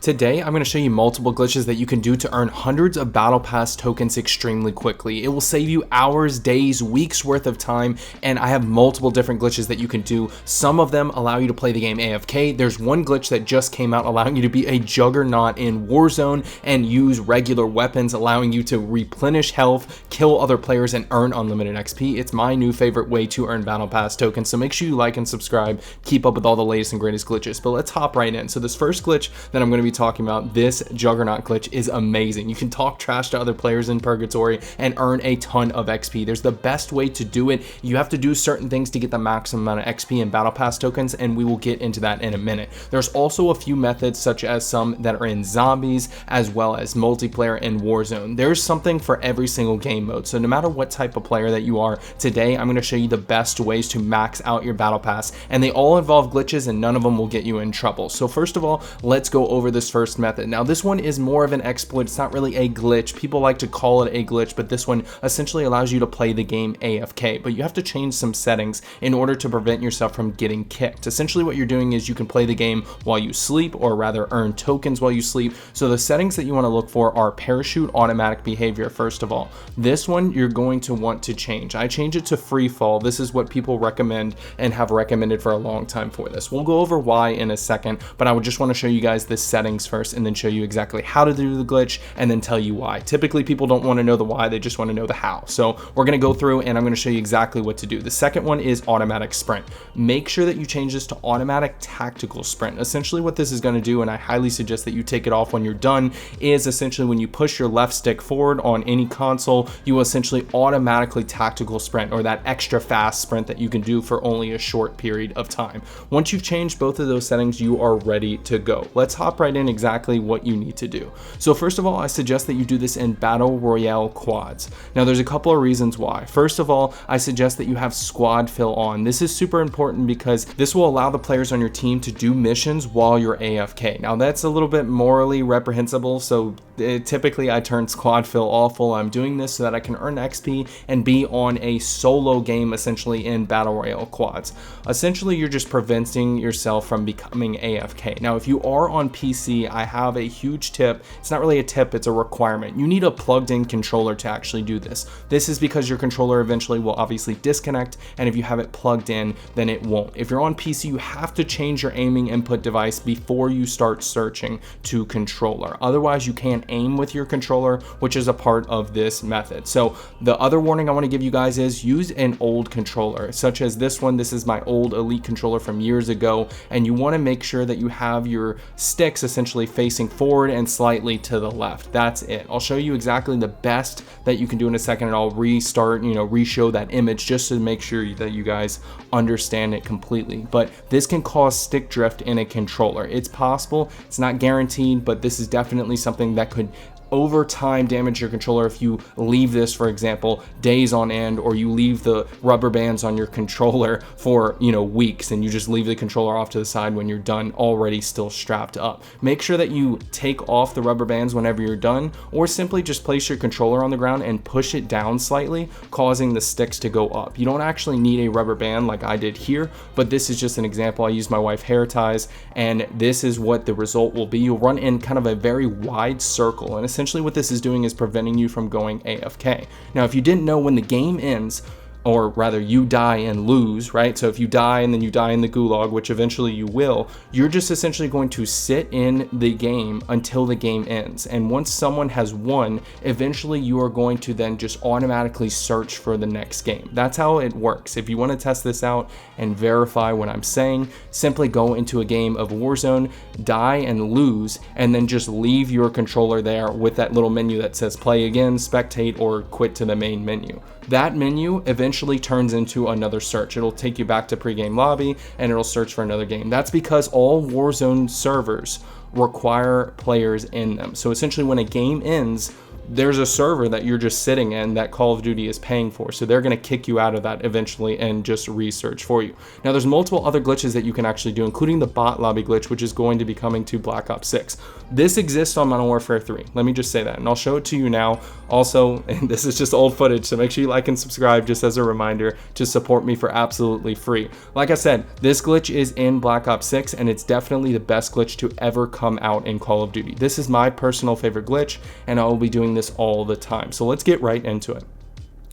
Today, I'm going to show you multiple glitches that you can do to earn hundreds of Battle Pass tokens extremely quickly. It will save you hours, days, weeks worth of time, and I have multiple different glitches that you can do. Some of them allow you to play the game AFK. There's one glitch that just came out allowing you to be a Juggernaut in Warzone and use regular weapons, allowing you to replenish health, kill other players, and earn unlimited XP. It's my new favorite way to earn Battle Pass tokens, so make sure you like and subscribe, keep up with all the latest and greatest glitches. But let's hop right in. So this first glitch that I'm going to be talking about, this Juggernaut glitch, is amazing. You can talk trash to other players in Purgatory and earn a ton of XP. There's the best way to do it. You have to do certain things to get the maximum amount of XP and Battle Pass tokens, and we will get into that in a minute. There's also a few methods, such as some that are in zombies as well as multiplayer and Warzone. There's something for every single game mode, so no matter what type of player that you are, today I'm going to show you the best ways to max out your Battle Pass, and they all involve glitches and none of them will get you in trouble. So first of all, let's go over this first method. Now this one is more of an exploit. It's not really a glitch. People like to call it a glitch, but this one essentially allows you to play the game AFK, but you have to change some settings in order to prevent yourself from getting kicked. Essentially what you're doing is you can play the game while you sleep, or rather earn tokens while you sleep. So the settings that you want to look for are parachute automatic behavior. First of all, this one you're going to want to change. I change it to free fall. This is what people recommend and have recommended for a long time for this. We'll go over why in a second, but I would just want to show you guys the settings first and then show you exactly how to do the glitch and then tell you why. Typically people don't want to know the why, they just want to know the how. So we're going to go through and I'm going to show you exactly what to do. The second one is automatic sprint. Make sure that you change this to automatic tactical sprint. Essentially what this is going to do, and I highly suggest that you take it off when you're done, is essentially when you push your left stick forward on any console, you will essentially automatically tactical sprint, or that extra fast sprint that you can do for only a short period of time. Once you've changed both of those settings, you are ready to go. Let's hop right in exactly what you need to do. So first of all, I suggest that you do this in Battle Royale quads. Now there's a couple of reasons why. First of all, I suggest that you have squad fill on. This is super important because this will allow the players on your team to do missions while you're AFK. Now that's a little bit morally reprehensible, so typically I turn squad fill off while I'm doing this so that I can earn XP and be on a solo game essentially in Battle Royale quads. Essentially you're just preventing yourself from becoming AFK. Now if you are on PC, I have a huge tip. It's not really a tip, it's a requirement. You need a plugged in controller to actually do this. This is because your controller eventually will obviously disconnect, and if you have it plugged in, then it won't. If you're on PC, you have to change your aiming input device before you start searching to controller. Otherwise you can't aim with your controller, which is a part of this method. So the other warning I want to give you guys is use an old controller, such as this one. This is my old Elite controller from years ago, and you want to make sure that you have your sticks essentially facing forward and slightly to the left. That's it. I'll show you exactly the best that you can do in a second, and I'll restart, re-show that image just to make sure that you guys understand it completely. But this can cause stick drift in a controller. It's possible, it's not guaranteed, but this is definitely something that could over time damage your controller if you leave this, for example, days on end, or you leave the rubber bands on your controller for weeks, and you just leave the controller off to the side when you're done, already still strapped up. Make sure that you take off the rubber bands whenever you're done, or simply just place your controller on the ground and push it down slightly, causing the sticks to go up. You don't actually need a rubber band like I did here, but this is just an example. I use my wife hair ties, and this is what the result will be. You'll run in kind of a very wide circle, and essentially what this is doing is preventing you from going AFK. Now, if you didn't know, when the game ends, or rather you die and lose, right? So if you die and then you die in the gulag, which eventually you will, you're just essentially going to sit in the game until the game ends. And once someone has won, eventually you are going to then just automatically search for the next game. That's how it works. If you want to test this out and verify what I'm saying, simply go into a game of Warzone, die and lose, and then just leave your controller there with that little menu that says play again, spectate, or quit to the main menu. That menu eventually turns into another search. It'll take you back to pregame lobby and it'll search for another game. That's because all Warzone servers require players in them. So essentially when a game ends, there's a server that you're just sitting in that Call of Duty is paying for. So they're going to kick you out of that eventually and just research for you. Now there's multiple other glitches that you can actually do, including the bot lobby glitch, which is going to be coming to Black Ops 6. This exists on Modern Warfare 3. Let me just say that, and I'll show it to you now. Also, and this is just old footage, so make sure you like and subscribe just as a reminder to support me for absolutely free. Like I said, this glitch is in Black Ops 6, and it's definitely the best glitch to ever come out in Call of Duty. This is my personal favorite glitch, and I will be doing this all the time. So let's get right into it.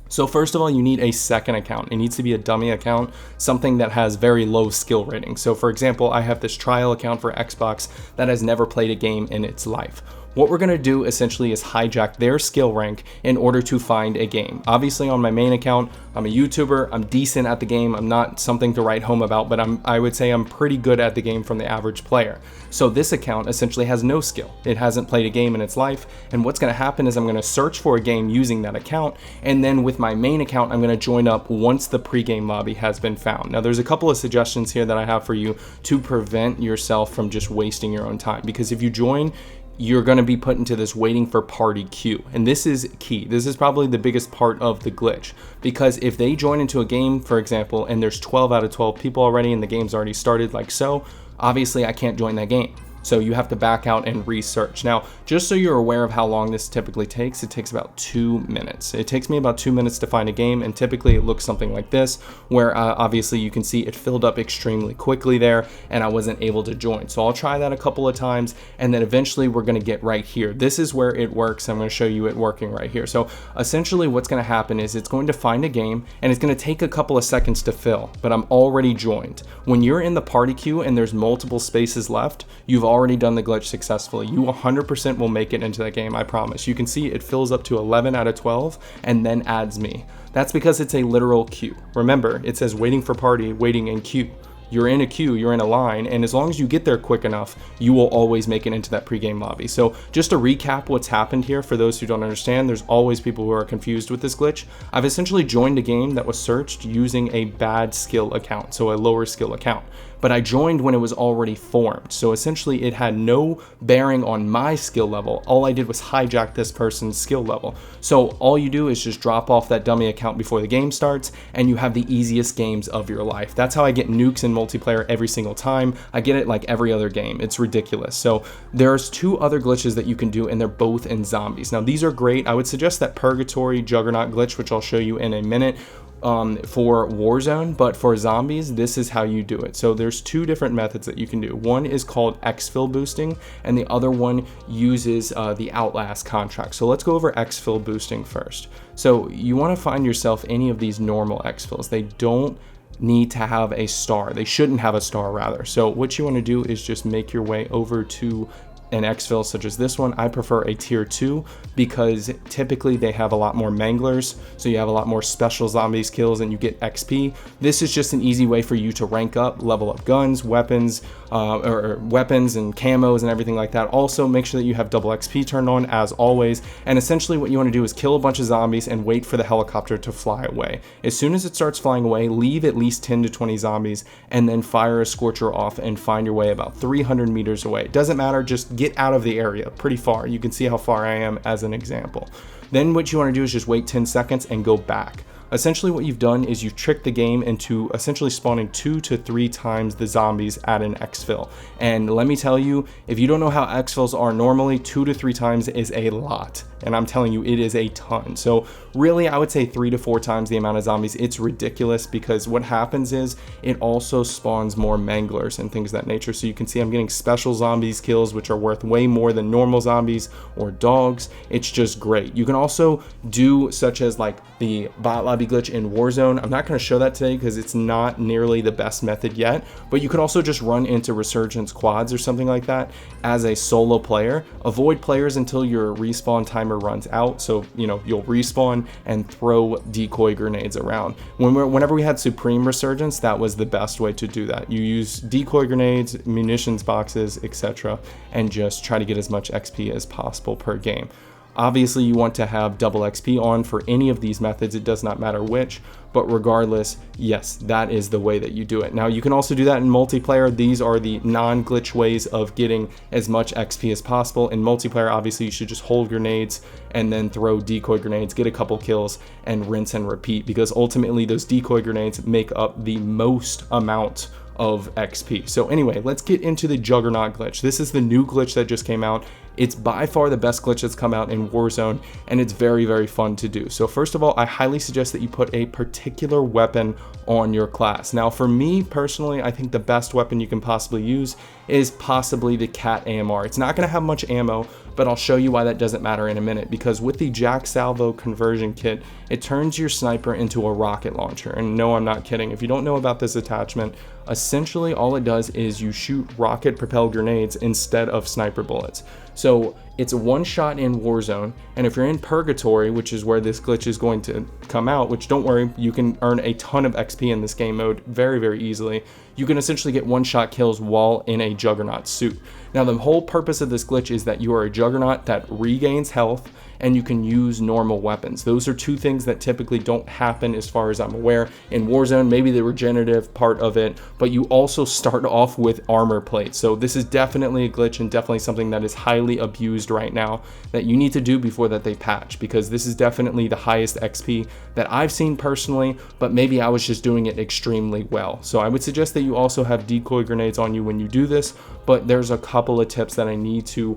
So first of all, you need a second account. It needs to be a dummy account, something that has very low skill rating. So for example, I have this trial account for Xbox that has never played a game in its life. What we're going to do essentially is hijack their skill rank in order to find a game. Obviously on my main account, I'm a YouTuber, I'm decent at the game, I'm not something to write home about, but I would say I'm pretty good at the game from the average player. So this account essentially has no skill. It hasn't played a game in its life, and what's going to happen is I'm going to search for a game using that account, and then with my main account, I'm going to join up once the pregame lobby has been found. Now there's a couple of suggestions here that I have for you to prevent yourself from just wasting your own time, because if you join, you're going to be put into this waiting for party queue. And this is key. This is probably the biggest part of the glitch, because if they join into a game, for example, and there's 12 out of 12 people already and the game's already started, like so, obviously I can't join that game. So you have to back out and research. Now, just so you're aware of how long this typically takes, it takes about 2 minutes. It takes me about 2 minutes to find a game, and typically it looks something like this, where obviously you can see it filled up extremely quickly there, and I wasn't able to join. So I'll try that a couple of times, and then eventually we're gonna get right here. This is where it works. I'm gonna show you it working right here. So essentially what's gonna happen is it's going to find a game, and it's gonna take a couple of seconds to fill, but I'm already joined. When you're in the party queue and there's multiple spaces left, you've already done the glitch successfully. You 100% will make it into that game, I promise. You can see it fills up to 11 out of 12 and then adds me. That's because it's a literal queue. Remember, it says waiting for party, waiting in queue. You're in a queue, you're in a line, and as long as you get there quick enough, you will always make it into that pregame lobby. So just to recap what's happened here, for those who don't understand, there's always people who are confused with this glitch. I've essentially joined a game that was searched using a bad skill account, so a lower skill account. But I joined when it was already formed. So essentially it had no bearing on my skill level. All I did was hijack this person's skill level. So all you do is just drop off that dummy account before the game starts, and you have the easiest games of your life. That's how I get nukes in multiplayer every single time. I get it like every other game. It's ridiculous. So there's 2 other glitches that you can do, and they're both in zombies. Now these are great. I would suggest that Purgatory Juggernaut glitch, which I'll show you in a minute, for Warzone, but for zombies, this is how you do it. So there's 2 different methods that you can do. One is called exfil boosting, and the other one uses the Outlast contract. So let's go over exfil boosting first. So you want to find yourself any of these normal exfils. They don't need to have a star. They shouldn't have a star, rather. So what you want to do is just make your way over to an exfil such as this one. I prefer a tier 2 because typically they have a lot more manglers, so you have a lot more special zombies kills and you get XP. This is just an easy way for you to rank up, level up guns, weapons, or weapons and camos and everything like that. Also, make sure that you have double XP turned on as always, and essentially what you want to do is kill a bunch of zombies and wait for the helicopter to fly away. As soon as it starts flying away, leave at least 10 to 20 zombies and then fire a scorcher off and find your way about 300 meters away. It doesn't matter, just get out of the area pretty far. You can see how far I am as an example. Then what you want to do is just wait 10 seconds and go back. Essentially what you've done is you've tricked the game into essentially spawning 2 to 3 times the zombies at an exfil. And let me tell you, if you don't know how exfils are normally, 2 to 3 times is a lot. And I'm telling you, it is a ton. So really, I would say 3 to 4 times the amount of zombies. It's ridiculous because what happens is it also spawns more manglers and things of that nature. So you can see I'm getting special zombies kills, which are worth way more than normal zombies or dogs. It's just great. You can also do such as like the bot lobby glitch in Warzone. I'm not going to show that today because it's not nearly the best method yet, but you could also just run into resurgence quads or something like that as a solo player. Avoid players until your respawn timer runs out, so you know you'll respawn and throw decoy grenades around. Whenever we had Supreme Resurgence, that was the best way to do that. You use decoy grenades, munitions boxes, etc., and just try to get as much XP as possible per game. Obviously, you want to have double XP on for any of these methods. It does not matter which, but regardless, yes, that is the way that you do it. Now, you can also do that in multiplayer. These are the non-glitch ways of getting as much XP as possible. In multiplayer, obviously, you should just hold grenades and then throw decoy grenades, get a couple kills, and rinse and repeat, because ultimately those decoy grenades make up the most amount of XP. So anyway, let's get into the Juggernaut glitch. This is the new glitch that just came out. It's by far the best glitch that's come out in Warzone, and it's very, very fun to do. So first of all, I highly suggest that you put a particular weapon on your class. Now, for me personally, I think the best weapon you can possibly use is possibly the Cat AMR. It's not going to have much ammo, but I'll show you why that doesn't matter in a minute, because with the Jack Salvo conversion kit, it turns your sniper into a rocket launcher. And no, I'm not kidding. If you don't know about this attachment, essentially all it does is you shoot rocket propelled grenades instead of sniper bullets. So it's a one shot in Warzone, and if you're in Purgatory, which is where this glitch is going to come out, which don't worry, you can earn a ton of XP in this game mode very, very easily. You can essentially get one shot kills while in a Juggernaut suit. Now, the whole purpose of this glitch is that you are a Juggernaut that regains health, and you can use normal weapons. Those are two things that typically don't happen as far as I'm aware. In Warzone, maybe the regenerative part of it, but you also start off with armor plates. So this is definitely a glitch and definitely something that is highly abused right now that you need to do before that they patch, because this is definitely the highest XP that I've seen personally, but maybe I was just doing it extremely well. So I would suggest that you also have decoy grenades on you when you do this, but there's a couple of tips that I need to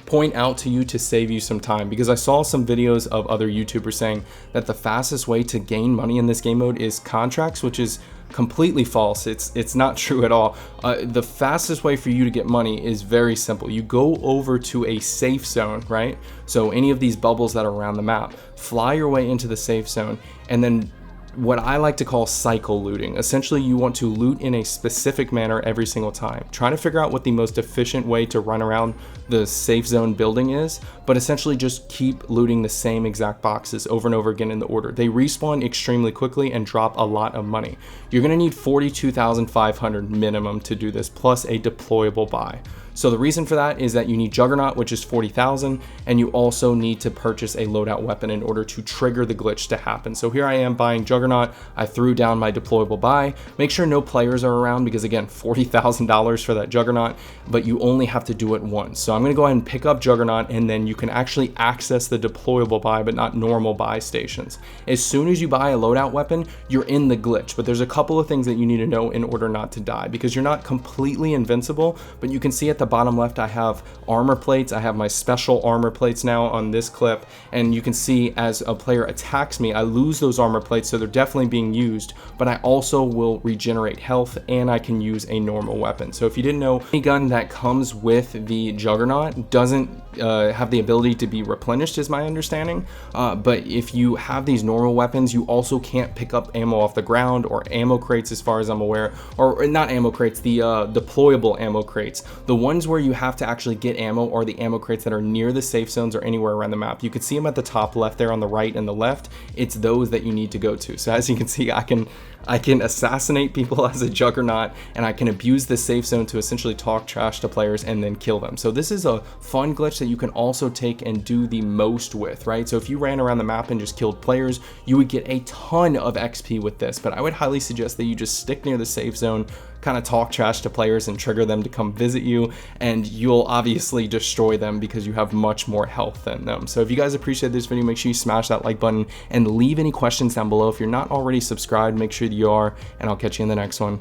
point out to you to save you some time, because I saw some videos of other YouTubers saying that the fastest way to gain money in this game mode is contracts, which is completely false. It's not true at all. The fastest way for you to get money is very simple. You go over to a safe zone, right? So any of these bubbles that are around the map, fly your way into the safe zone, and then what I like to call cycle looting. Essentially, you want to loot in a specific manner every single time. Trying to figure out what the most efficient way to run around the safe zone building is, but essentially just keep looting the same exact boxes over and over again in the order. They respawn extremely quickly and drop a lot of money. You're going to need 42,500 minimum to do this, plus a deployable buy. So the reason for that is that you need Juggernaut, which is 40,000, and you also need to purchase a loadout weapon in order to trigger the glitch to happen. So here I am buying Juggernaut. I threw down my deployable buy. Make sure no players are around, because again, $40,000 for that Juggernaut, but you only have to do it once. So I'm going to go ahead and pick up Juggernaut, and then you can actually access the deployable buy, but not normal buy stations. As soon as you buy a loadout weapon, you're in the glitch, but there's a couple of things that you need to know in order not to die, because you're not completely invincible, but you can see at the bottom left I have armor plates. I have my special armor plates now on this clip, and you can see as a player attacks me, I lose those armor plates, so they're definitely being used, but I also will regenerate health, and I can use a normal weapon. So if you didn't know, any gun that comes with the Juggernaut doesn't have the ability to be replenished, is my understanding, but if you have these normal weapons, you also can't pick up ammo off the ground or ammo crates, as far as I'm aware, or not ammo crates, the deployable ammo crates. The ones where you have to actually get ammo are the ammo crates that are near the safe zones or anywhere around the map. You can see them at the top left there on the right and the left. It's those that you need to go to. So as you can see, I can assassinate people as a Juggernaut, and I can abuse the safe zone to essentially talk trash to players and then kill them. So this is a fun glitch that you can also take and do the most with, right? So if you ran around the map and just killed players, you would get a ton of XP with this, but I would highly suggest that you just stick near the safe zone, kind of talk trash to players and trigger them to come visit you, and you'll obviously destroy them because you have much more health than them. So if you guys appreciate this video, make sure you smash that like button and leave any questions down below. If you're not already subscribed, make sure that you are, and I'll catch you in the next one.